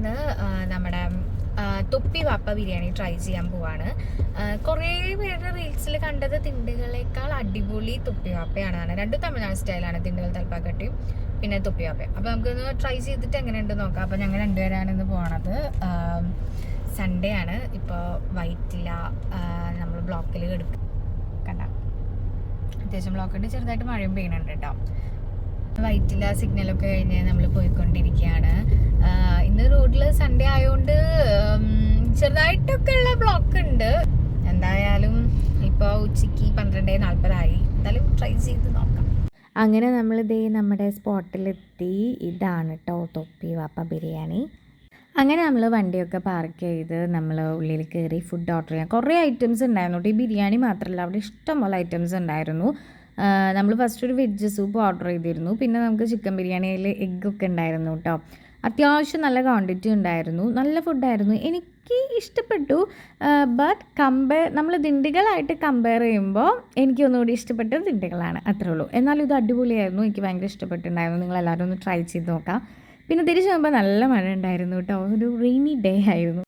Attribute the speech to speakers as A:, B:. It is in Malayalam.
A: ഇന്ന് നമ്മുടെ തൊപ്പി വാപ്പ ബിരിയാണി ട്രൈ ചെയ്യാൻ പോവാണ്. കുറേ പേരുടെ റീൽസിൽ കണ്ടത് തിണ്ടുകളേക്കാൾ അടിപൊളി തൊപ്പി വാപ്പയാണ്. രണ്ടും തമിഴ്നാട് സ്റ്റൈലാണ്, തിണ്ടുകൾ തലപ്പാക്കട്ടിയും പിന്നെ തൊപ്പി വാപ്പയും. അപ്പോൾ നമുക്കൊന്ന് ട്രൈ ചെയ്തിട്ട് എങ്ങനെയുണ്ട് നോക്കാം. അപ്പോൾ ഞങ്ങൾ രണ്ടുപേരാണ് ഇന്ന് പോണത്. സൺഡേ ആണ്. ഇപ്പോൾ വൈറ്റില നമ്മൾ ബ്ലോക്കിൽ കണ്ട അത്യാവശ്യം ബ്ലോക്കുണ്ട്, ചെറുതായിട്ട് മഴയും പെയ്യുന്നുണ്ട് കേട്ടോ. വൈറ്റില സിഗ്നലൊക്കെ കഴിഞ്ഞ് നമ്മൾ പോയിക്കൊണ്ടിരിക്കുകയാണ്. ഇന്ന് റോഡിൽ സൺഡേ ആയതുകൊണ്ട് ചെറുതായിട്ടൊക്കെ ഉള്ള ബ്ലോക്ക് ഉണ്ട്. എന്തായാലും ഇപ്പോൾ ഉച്ചയ്ക്ക് 12:40 എന്തായാലും ട്രൈ ചെയ്ത് നോക്കാം. അങ്ങനെ നമ്മളിതേ നമ്മുടെ സ്പോട്ടിലെത്തി. ഇതാണ് കേട്ടോ തൊപ്പി വാപ്പ ബിരിയാണി. അങ്ങനെ നമ്മൾ വണ്ടിയൊക്കെ പാർക്ക് ചെയ്ത് നമ്മൾ ഉള്ളിൽ കയറി ഫുഡ് ഓർഡർ ചെയ്യാം. കുറേ ഐറ്റംസ് ഉണ്ടായിരുന്നു കേട്ടോ. ഈ ബിരിയാണി മാത്രമല്ല, അവിടെ ഇഷ്ടംപോലെ ഐറ്റംസ് ഉണ്ടായിരുന്നു. നമ്മൾ ഫസ്റ്റ് ഒരു വെജ് സൂപ്പ് ഓർഡർ ചെയ്തിരുന്നു. പിന്നെ നമുക്ക് ചിക്കൻ ബിരിയാണിയിൽ എഗ്ഗൊക്കെ ഉണ്ടായിരുന്നു കേട്ടോ. അത്യാവശ്യം നല്ല ക്വാണ്ടിറ്റി ഉണ്ടായിരുന്നു. നല്ല ഫുഡായിരുന്നു, എനിക്ക് ഇഷ്ടപ്പെട്ടു. ബട്ട് നമ്മൾ ദിണ്ടികളായിട്ട് കമ്പയർ ചെയ്യുമ്പോൾ എനിക്കൊന്നുകൂടി ഇഷ്ടപ്പെട്ടത് ദിണ്ടികളാണ്, അത്രേ ഉള്ളൂ. എന്നാലും ഇത് അടിപൊളിയായിരുന്നു, എനിക്ക് ഭയങ്കര ഇഷ്ടപ്പെട്ടിട്ടുണ്ടായിരുന്നു. നിങ്ങളെല്ലാവരും ഒന്ന് ട്രൈ ചെയ്ത് നോക്കാം. പിന്നെ തിരിച്ചു പോകുമ്പോൾ നല്ല മഴ ഉണ്ടായിരുന്നു കേട്ടോ. ഒരു റെയിനി ഡേ ആയിരുന്നു.